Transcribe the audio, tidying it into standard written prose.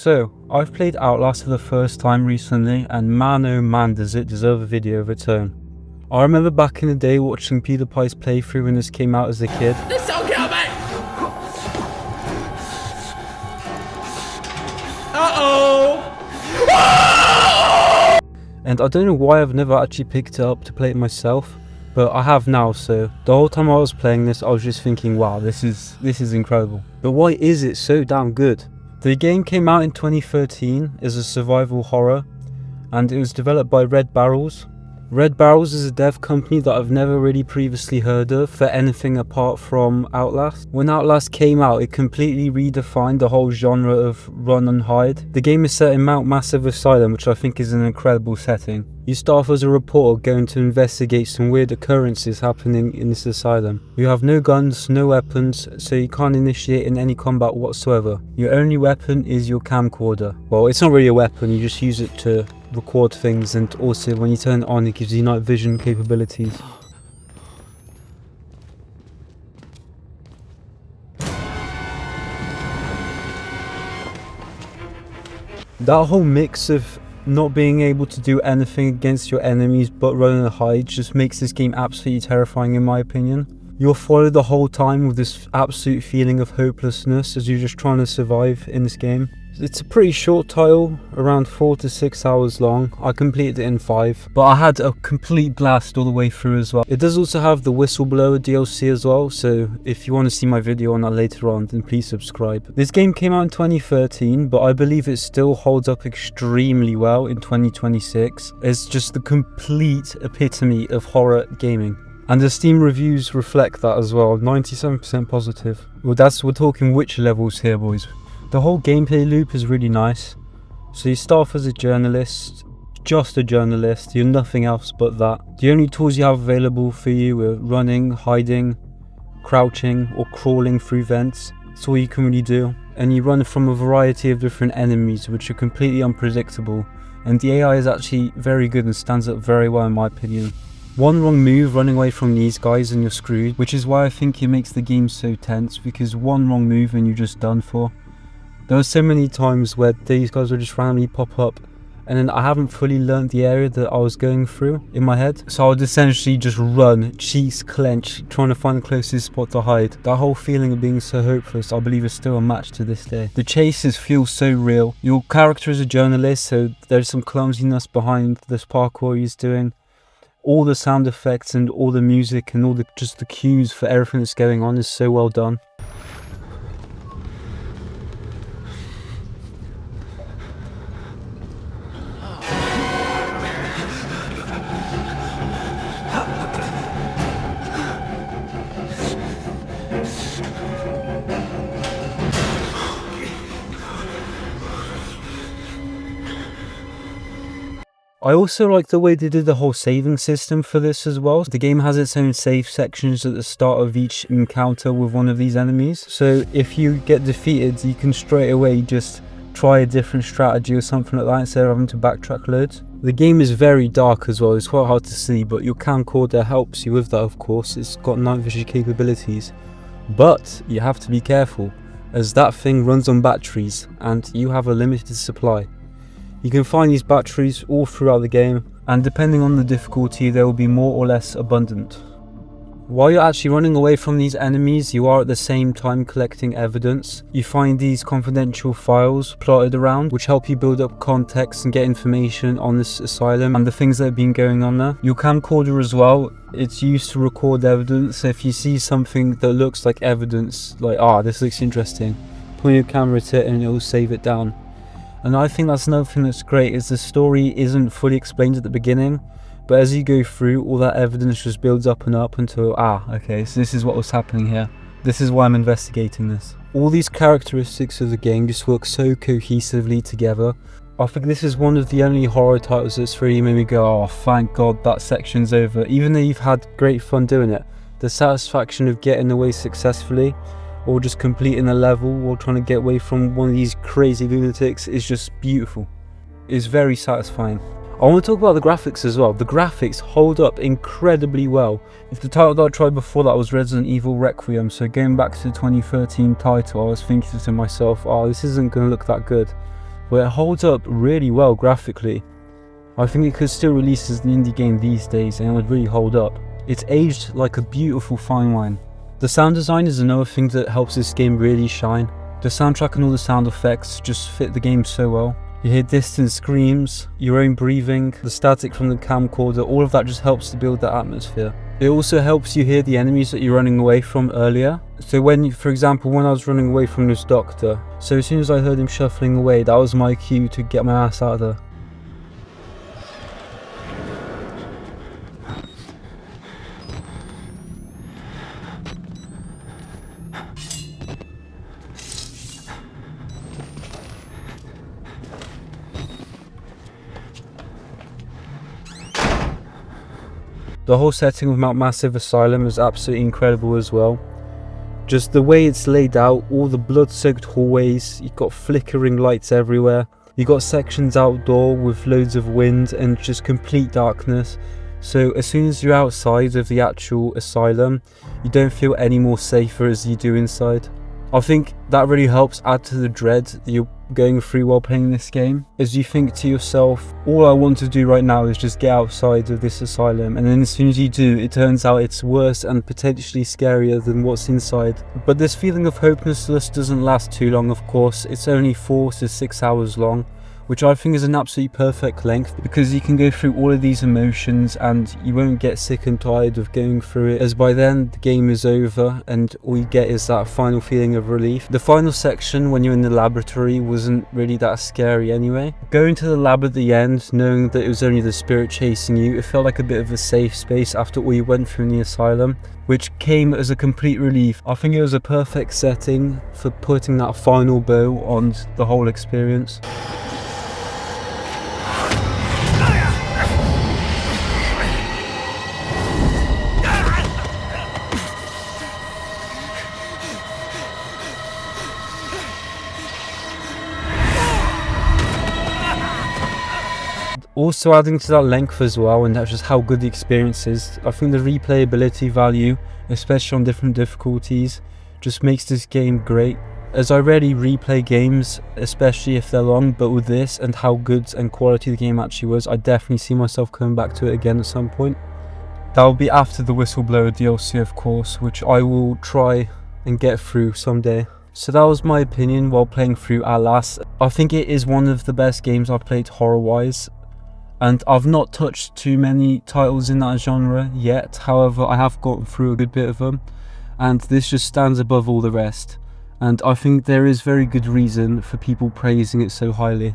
So, I've played Outlast for the first time recently, and man oh man does it deserve a video of its own. I remember back in the day watching PewDiePie's playthrough when this came out as a kid. This don't kill me! Uh-oh! And I don't know why I've never actually picked it up to play it myself, but I have now, so the whole time I was playing this I was just thinking, wow, this is incredible. But why is it so damn good? The game came out in 2013 as a survival horror, and it was developed by Red Barrels. Red Barrels is a dev company that I've never really previously heard of for anything apart from Outlast. When Outlast came out, it completely redefined the whole genre of run and hide. The game is set in Mount Massive Asylum, which I think is an incredible setting. You start off as a reporter going to investigate some weird occurrences happening in this asylum. You have no guns, no weapons, so you can't initiate in any combat whatsoever. Your only weapon is your camcorder. Well, it's not really a weapon, you just use it to record things, and also when you turn it on it gives you night vision capabilities. That whole mix of not being able to do anything against your enemies but run and hide just makes this game absolutely terrifying in my opinion. You're followed the whole time with this absolute feeling of hopelessness as you're just trying to survive in this game. It's a pretty short title, around 4 to 6 hours long. I completed it in 5, but I had a complete blast all the way through as well. It does also have the Whistleblower DLC as well, so if you want to see my video on that later on, then please subscribe. This game came out in 2013, but I believe it still holds up extremely well in 2026. It's just the complete epitome of horror gaming. And the Steam reviews reflect that as well, 97% positive. Well, we're talking Witcher levels here, boys. The whole gameplay loop is really nice. So you start off as a journalist, just a journalist, you're nothing else but that. The only tools you have available for you are running, hiding, crouching or crawling through vents. That's all you can really do. And you run from a variety of different enemies which are completely unpredictable. And the AI is actually very good and stands up very well in my opinion. One wrong move running away from these guys and you're screwed, which is why I think it makes the game so tense, because one wrong move and you're just done for. There were so many times where these guys would just randomly pop up and then I haven't fully learnt the area that I was going through in my head. So I would essentially just run, cheeks clench, trying to find the closest spot to hide. That whole feeling of being so hopeless I believe is still unmatched to this day. The chases feel so real. Your character is a journalist, so there's some clumsiness behind this parkour he's doing. All the sound effects and all the music and all just the cues for everything that's going on is so well done. I also like the way they did the whole saving system for this as well. The game has its own save sections at the start of each encounter with one of these enemies. So if you get defeated, you can straight away just try a different strategy or something like that instead of having to backtrack loads. The game is very dark as well, it's quite hard to see, but your camcorder helps you with that of course. It's got night vision capabilities. But you have to be careful, as that thing runs on batteries and you have a limited supply. You can find these batteries all throughout the game, and depending on the difficulty they will be more or less abundant. While you're actually running away from these enemies, you are at the same time collecting evidence. You find these confidential files plotted around which help you build up context and get information on this asylum and the things that have been going on there. Your camcorder as well, it's used to record evidence, so if you see something that looks like evidence, like this looks interesting, point your camera to it and it will save it down. And I think that's another thing that's great, is the story isn't fully explained at the beginning, but as you go through, all that evidence just builds up and up until, okay, so this is what was happening here. This is why I'm investigating this. All these characteristics of the game just work so cohesively together. I think this is one of the only horror titles that's really made me go, oh thank god that section's over. Even though you've had great fun doing it, the satisfaction of getting away successfully, or just completing a level or trying to get away from one of these crazy lunatics is just beautiful. It's very satisfying. I want to talk about the graphics as well. The graphics hold up incredibly well. If the title that I tried before that was Resident Evil Requiem, so going back to the 2013 title, I was thinking to myself, oh, this isn't going to look that good. but it holds up really well graphically. I think it could still release as an indie game these days and it would really hold up. It's aged like a beautiful fine wine. The sound design is another thing that helps this game really shine. The soundtrack and all the sound effects just fit the game so well. You hear distant screams, your own breathing, the static from the camcorder, all of that just helps to build that atmosphere. It also helps you hear the enemies that you're running away from earlier. So for example, when I was running away from this doctor, so as soon as I heard him shuffling away, that was my cue to get my ass out of there. The whole setting of Mount Massive Asylum is absolutely incredible as well. Just the way it's laid out, all the blood-soaked hallways, you've got flickering lights everywhere, you've got sections outdoor with loads of wind and just complete darkness. So as soon as you're outside of the actual asylum, you don't feel any more safer as you do inside. I think that really helps add to the dread that you're going through while playing this game, as you think to yourself, all I want to do right now is just get outside of this asylum, and then as soon as you do, it turns out it's worse and potentially scarier than what's inside. But this feeling of hopelessness doesn't last too long, of course. It's only 4 to 6 hours long, which I think is an absolutely perfect length, because you can go through all of these emotions and you won't get sick and tired of going through it, as by then the game is over and all you get is that final feeling of relief. The final section when you're in the laboratory wasn't really that scary anyway. Going to the lab at the end, knowing that it was only the spirit chasing you, it felt like a bit of a safe space after all you went through in the asylum, which came as a complete relief. I think it was a perfect setting for putting that final bow on the whole experience. Also adding to that length as well, and that's just how good the experience is, I think the replayability value, especially on different difficulties, just makes this game great. As I rarely replay games, especially if they're long, but with this and how good and quality the game actually was, I definitely see myself coming back to it again at some point. That will be after the Whistleblower DLC, of course, which I will try and get through someday. So that was my opinion while playing through Outlast. I think it is one of the best games I've played horror-wise. And I've not touched too many titles in that genre yet, however I have gotten through a good bit of them, and this just stands above all the rest, and I think there is very good reason for people praising it so highly.